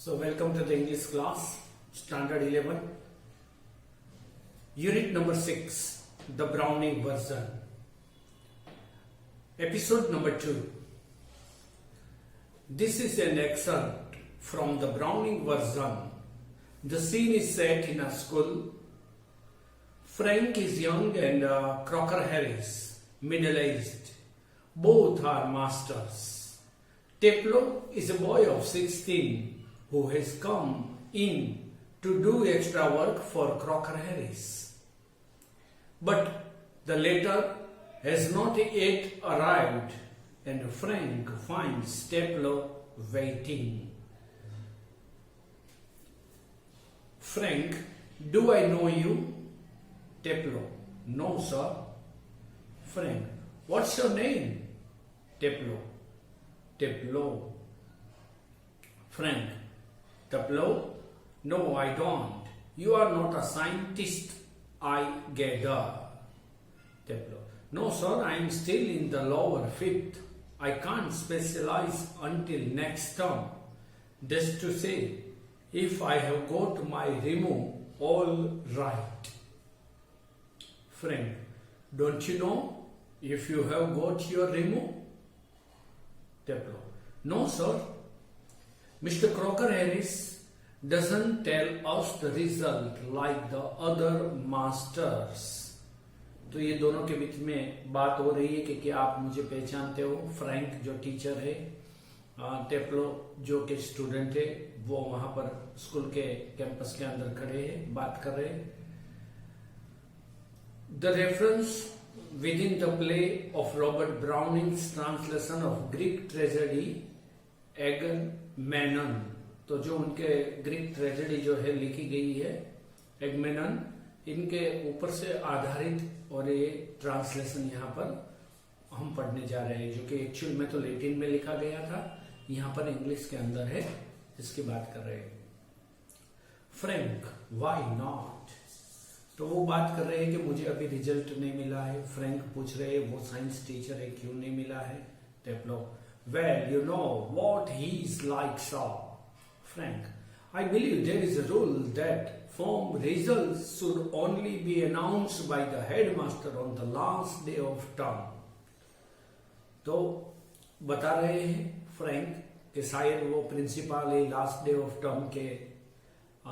So welcome to the English class, Standard 11, Unit number 6, the Browning version, Episode number 2. This is an excerpt from the Browning version. The scene is set in a school. Frank is young and Crocker Harris, middle-aged. Both are masters. Teplo is a boy of 16 who has come in to do extra work for Crocker Harris. But the latter has not yet arrived and Frank finds Teplo waiting. Frank, do I know you? Teplo, no sir. Frank, what's your name? Teplo, Teplo. Frank, Teplo? No, I don't. You are not a scientist, I gather. Teplo, no sir, I am still in the lower fifth. I can't specialize until next term. That's to say, if I have got my remo all right. Frank, don't you know if you have got your remo? Teplo, no sir. Mr. Crocker Harris doesn't tell us the result like the other masters. तो ये दोनों के बीच में बात हो रही है कि क्या आप मुझे पहचानते हो? फ्रैंक जो टीचर है, टेप्लो जो के स्टूडेंट है, वो वहां पर स्कूल के कैंपस के अंदर खड़े हैं, बात कर रहे हैं. The reference within the play of Robert Browning's translation of Greek tragedy Agamemnon, तो जो उनके ग्रीक ट्रेजेडी जो है लिखी गई है एगमेनन, इनके ऊपर से आधारित और ये ट्रांसलेशन यहाँ पर हम पढ़ने जा रहे हैं, जो कि एक्चुअल में तो लैटिन में लिखा गया था, यहाँ पर इंग्लिश के अंदर है, इसकी बात कर रहे हैं. Frank, why not? तो वो बात कर रहे हैं कि मुझे अभी रिजल्ट नहीं मिला है. फ्रैंक पूछ रहे हैं वो साइंस टीचर है, क्यों नहीं मिला है? Taplow, well you know what he is like so. Frank, I believe there is a rule that form results should only be announced by the headmaster on the last day of term. तो बता रहे हैं Frank कि शायद वो principal ही last day of term के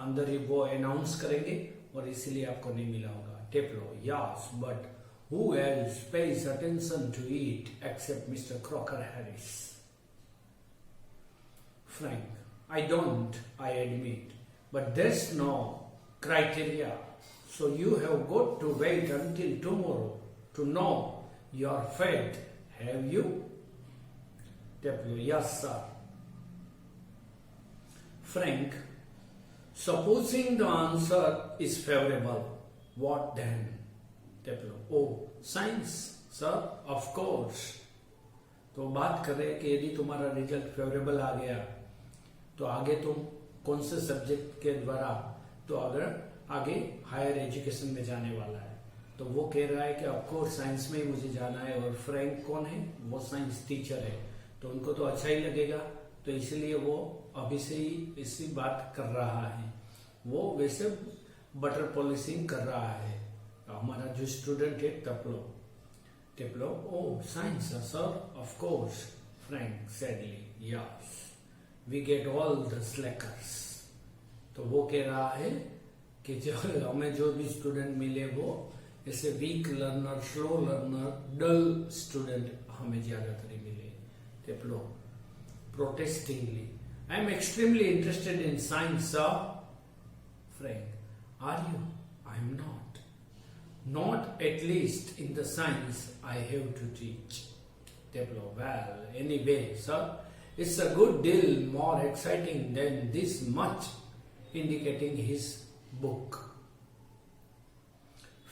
अंदर ही वो अनाउंस करेंगे और इसीलिए आपको नहीं मिला होगा. Taplow, yes, but who else pays attention to it except Mr. Crocker Harris? Frank, I don't, I admit, but there's no criteria, so you have got to wait until tomorrow to know your fate, have you? Teplo, yes sir. Frank, supposing the answer is favorable, what then? Teplo, oh, science, sir, of course. तो बात कर रहे हैं कि यदि तुम्हारा result favourable आ गया तो आगे तुम कौन से सब्जेक्ट के द्वारा तो अगर आगे हायर एजुकेशन में जाने वाला है. तो वो कह रहा है कि ऑफकोर्स साइंस में ही मुझे जाना है. और फ्रैंक कौन है? वो साइंस टीचर है, तो उनको तो अच्छा ही लगेगा, तो इसलिए वो अभी से ही इसी बात कर रहा है. वो वैसे बटर पॉलिशिंग कर रहा है. हमारा जो स्टूडेंट है Taplow, Taplow, oh science sir, of course. Frank sadly, yes, we get all the slackers. तो वो कह रहा है कि जो हमें जो भी स्टूडेंट मिले वो ऐसे weak learner, slow learner, dull student हमें ज्यादातर मिले. Taplow, protestingly, I am extremely interested in science sir. Frank, are you? I am not. Not at least in the science I have to teach. Taplow, well anyway sir, it's a good deal more exciting than this much, indicating his book.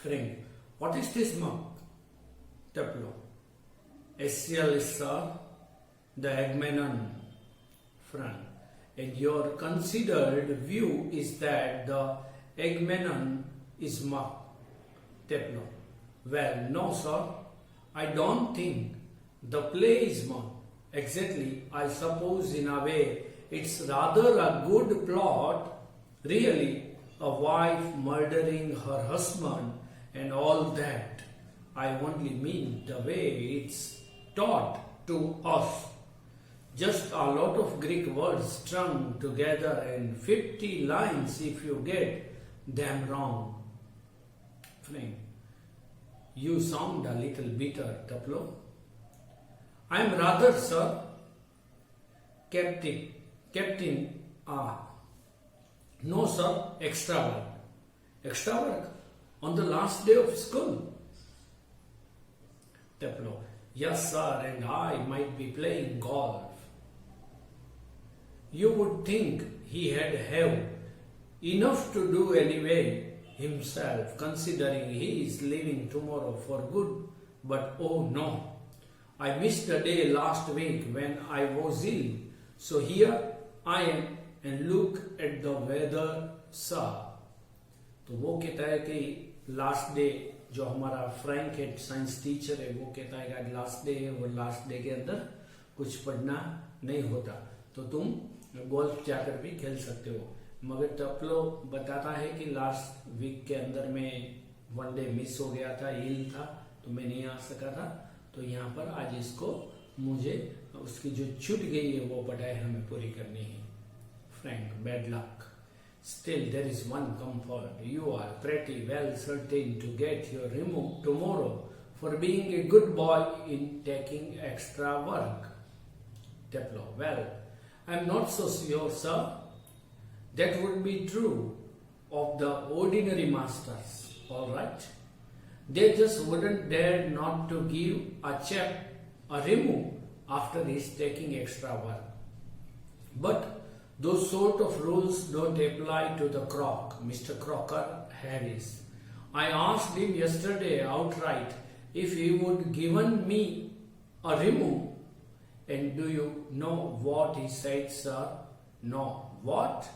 Frank, what is this book? Teplo, Aeschylus, sir, the Agamemnon. Frank, and your considered view is that the Agamemnon is mock. Teplo, well, no, sir, I don't think the play is mock. Exactly, I suppose in a way it's rather a good plot, really, a wife murdering her husband and all that. I only mean the way it's taught to us. Just a lot of Greek words strung together and 50 lines if you get them wrong. Friend, you sound a little bitter, Taplo. I am rather, sir, Captain, no sir, extra work. Extra work? On the last day of school? Taplo, yes sir, and I might be playing golf. You would think he had have enough to do anyway himself, considering he is leaving tomorrow for good. But oh no, I missed a day last week when I was ill. So here I am and look at the weather, sir. तो वो कहता है कि last day जो हमारा Frank है science teacher है, वो कहता है कि लास्ट डे है और लास्ट डे के अंदर कुछ पढ़ना नहीं होता, तो तुम गोल्फ जाकर भी खेल सकते हो. मगर टपलो बताता है कि लास्ट वीक के अंदर में वन डे मिस हो गया था, इल था, तो मैं नहीं आ सका था. तो यहाँ पर आज इसको मुझे उसकी जो छूट गई है वो पढ़ाई हमें पूरी करनी है. Frank, bad luck. Still, there is one comfort. You are pretty well certain to get your remove tomorrow for being a good boy in taking extra work. Taplo, well, I am not so sure, sir. That would be true of the ordinary masters, all right? They just wouldn't dare not to give a chap a remove after he's taking extra work. But those sort of rules don't apply to the Croc, Mr. Crocker Harris. I asked him yesterday outright if he would given me a remove. And do you know what he said, sir? No. What?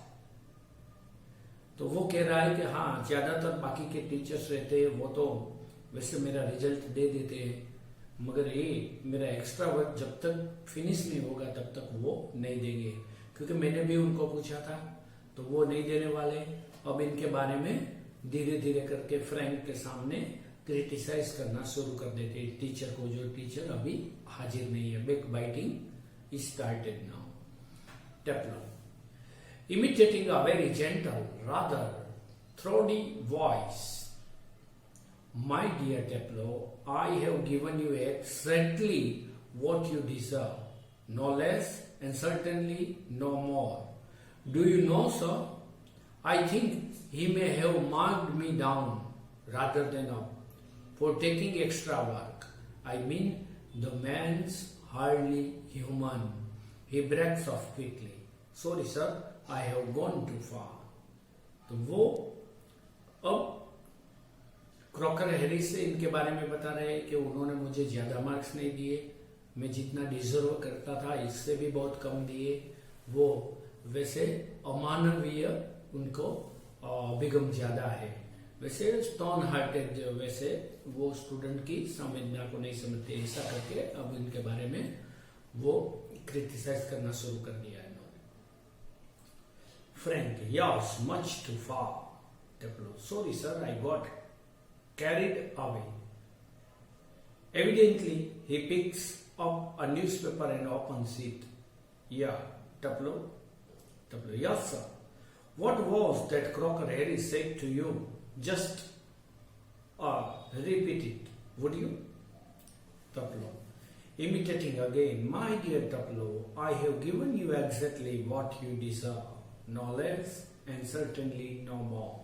तो वो कह रहा है कि हाँ, ज्यादातर बाकी के टीचर्स रहते हैं वो तो वैसे मेरा रिजल्ट दे देते हैं, मगर ये मेरा एक्स्ट्रा वर्क जब तक फिनिश नहीं होगा तब तक वो नहीं देंगे. क्योंकि मैंने भी उनको पूछा था तो वो नहीं देने वाले. अब इनके बारे में धीरे धीरे करके फ्रैंक के सामने क्रिटिसाइज करना शुरू कर देते टीचर को, जो टीचर अभी हाजिर नहीं है. Backbiting started now. Taplow, imitating a very gentle, rather throaty voice. My dear Taplo, I have given you exactly what you deserve, no less and certainly no more. Do you know, sir? I think he may have marked me down rather than up for taking extra work. I mean, the man's hardly human. He breaks off quickly. Sorry, sir, I have gone too far. तो वो अब Crocker Harris से इनके बारे में बता रहे हैं कि उन्होंने मुझे ज्यादा मार्क्स नहीं दिए, मैं जितना डिजर्व करता था इससे भी बहुत कम दिए. वो वैसे अमानवीय उनको अभिगम ज्यादा है, वैसे स्टोन हार्टेड, वैसे वो स्टूडेंट की संवेदना को नहीं समझते. ऐसा करके अब इनके बारे में वो क्रिटिसाइज करना शुरू कर दिया है. Frank, yes, much too far. Taplo, sorry sir, I got carried away. Evidently, he picks up a newspaper and opens it. Yeah, Taplo, yes sir. What was that Crocker Harris said to you? Just repeat it, would you? Taplo, imitating again. My dear Taplo, I have given you exactly what you deserve. No less and certainly no more.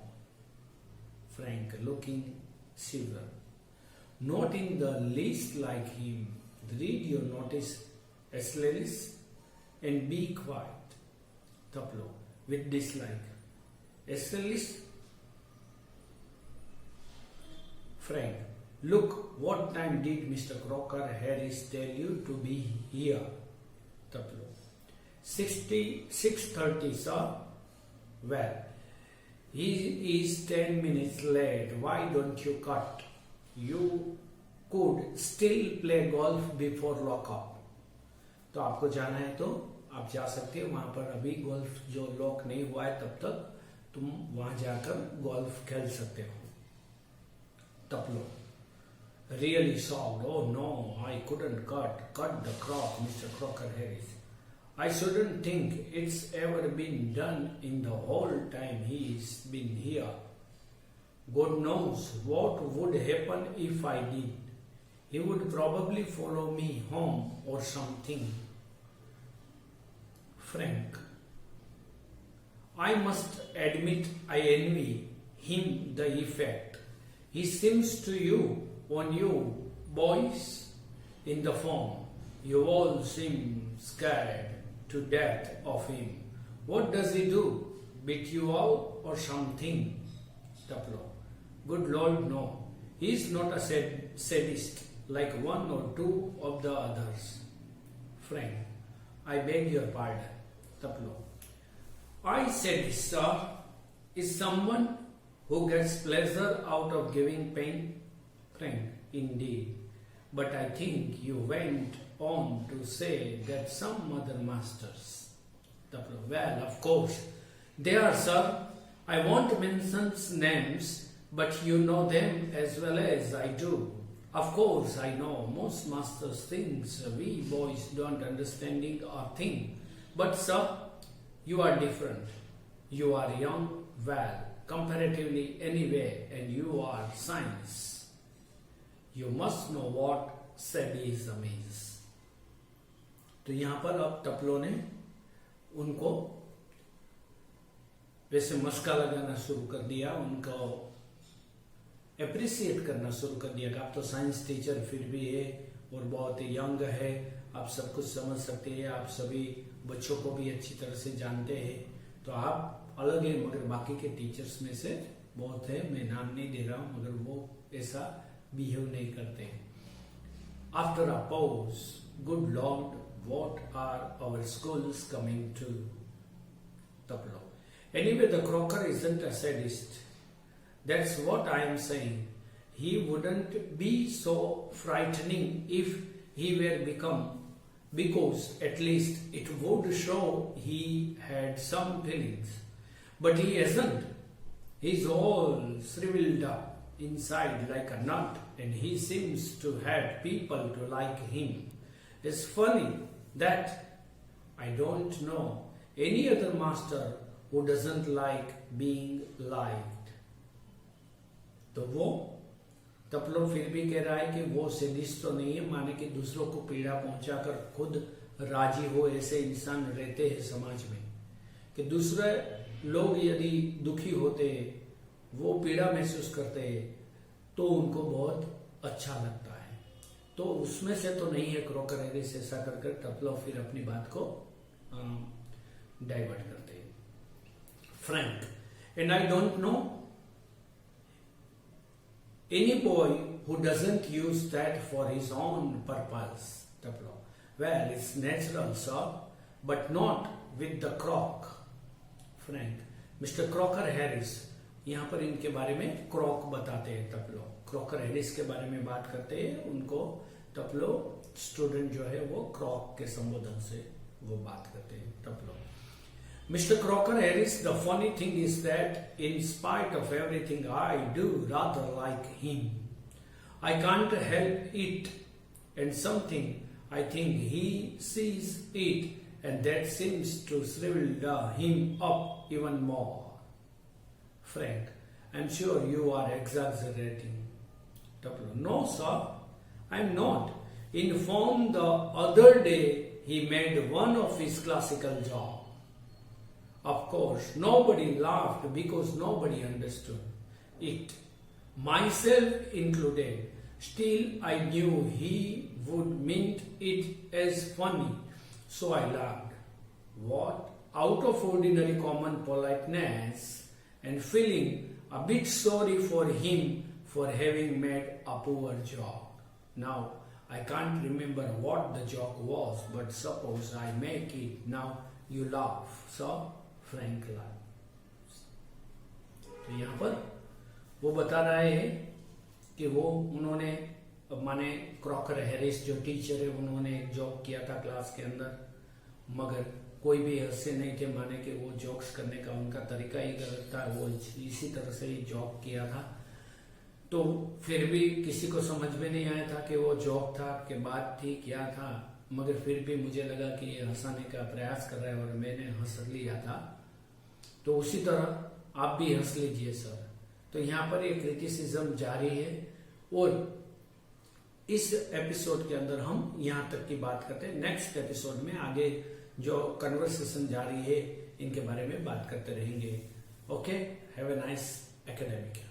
Frank, looking silver. Not in the least like him. Read your notice, Aeschylus, and be quiet. Taplo, with dislike. Aeschylus? Frank, look, what time did Mr. Crocker Harris tell you to be here? Taplo, 6:30, sir. Well, he is 10 minutes late. Why don't you cut? You could still play golf before lockup. तो आपको जाना है तो आप जा सकते हो वहां पर, अभी गोल्फ जो लॉक नहीं हुआ है तब तक तुम वहां जाकर गोल्फ खेल सकते हो. तपलो really shocked. Oh no, I couldn't cut the crock, Mr. Crocker Harris. I shouldn't think it's ever been done in the whole time he's been here. God knows what would happen if I did. He would probably follow me home or something. Frank, I must admit I envy him the effect he seems to you on you boys in the form. You all seem scared to death of him. What does he do? Beat you all or something? Taplo, good Lord, no. He is not a sadist like one or two of the others. Frank, I beg your pardon. Taplo, I said, sir, is someone who gets pleasure out of giving pain? Frank, indeed. But I think you went on to say that some other masters. Taplo, well, of course. They are, sir. I won't mention names, but you know them as well as I do. Of course, I know most masters things we boys don't understanding or think. But, sir, you are different. You are young, well, comparatively anyway, and you are science. You must know what sadism is. तो यहां पर अब टपलो ने उनको वैसे मस्का लगाना शुरू कर दिया, उनको अप्रिशिएट करना शुरू कर दिया कि आप तो साइंस टीचर फिर भी है और बहुत यंग है, आप सब कुछ समझ सकते हैं, आप सभी बच्चों को भी अच्छी तरह से जानते हैं, तो आप अलग है, मगर बाकी के टीचर्स में से बहुत है, मैं नाम नहीं दे रहा हूं, मगर वो ऐसा बिहेव नहीं करते हैं. After a pause, good Lord, what are our schools coming to? Taplo, anyway, the Crocker isn't a sadist. That's what I am saying. He wouldn't be so frightening if he were become, because at least it would show he had some feelings. But he isn't. He's all shriveled up inside like a nut, and he seems to have people to like him. It's funny that I don't know any other master who doesn't like being liked. तो वो तपलो फिर भी कह रहा है कि वो sadist तो नहीं है, माने कि दूसरों को पीड़ा पहुंचाकर खुद राजी हो ऐसे इंसान रहते हैं समाज में, कि दूसरे लोग यदि दुखी होते, वो पीड़ा महसूस करते तो उनको बहुत अच्छा लगता है. तो उसमें से तो नहीं है क्रॉकर हैरिस, ऐसा कर टपलो फिर अपनी बात को डाइवर्ट करते हैं. Frank, and I don't know any boy who doesn't use that for his own purpose. Taplow, well, it's natural sir, but not with the Crock. Frank, mister Crocker Harris, यहां पर इनके बारे में क्रॉक बताते हैं टपलो, क्रॉकर हैरिस के बारे में बात करते हैं, उनको टपलो स्टूडेंट जो है वो क्रॉक के संबोधन से वो बात करते हैं. टपलो, mister Crocker Harris, the funny thing is that in spite of everything I do rather like him. I can't help it, and something I think he sees it, and that seems to shrivel him up even more. Frank, I'm sure you are exaggerating. Taplo, no sir, I'm not. Informed the other day he made one of his classical job. Of course, nobody laughed because nobody understood it, myself included. Still, I knew he would mean it as funny. So I laughed. What? Out of ordinary common politeness, and feeling a bit sorry for him for having made a poor joke. Now, I can't remember what the joke was, but suppose I make it now, you laugh. So, Frank laughed. तो यहाँ पर वो बता रहे हैं कि वो उन्होंने माने क्रॉकर हैरिस जो टीचर है, उन्होंने एक जॉब किया था क्लास के अंदर, मगर कोई भी ऐसे नहीं थे माने कि वो जोक्स करने का उनका तरीका ही गलत था, वो इसी तरह से ही जोक किया था। तो फिर भी किसी को समझ में नहीं आया था कि वो जोक था कि बात थी क्या था, मगर फिर भी मुझे लगा कि ये हंसाने का प्रयास कर रहा है और मैंने हंस लिया था। तो उसी तरह आप भी हंस लीजिए सर। तो यहाँ पर ये क्रिटिसिज्म जारी है और इस एपिसोड के अंदर हम यहाँ तक की बात करते हैं। नेक्स्ट एपिसोड में आगे जो कन्वर्सेशन जारी है इनके बारे में बात करते रहेंगे। Okay, have a nice academic.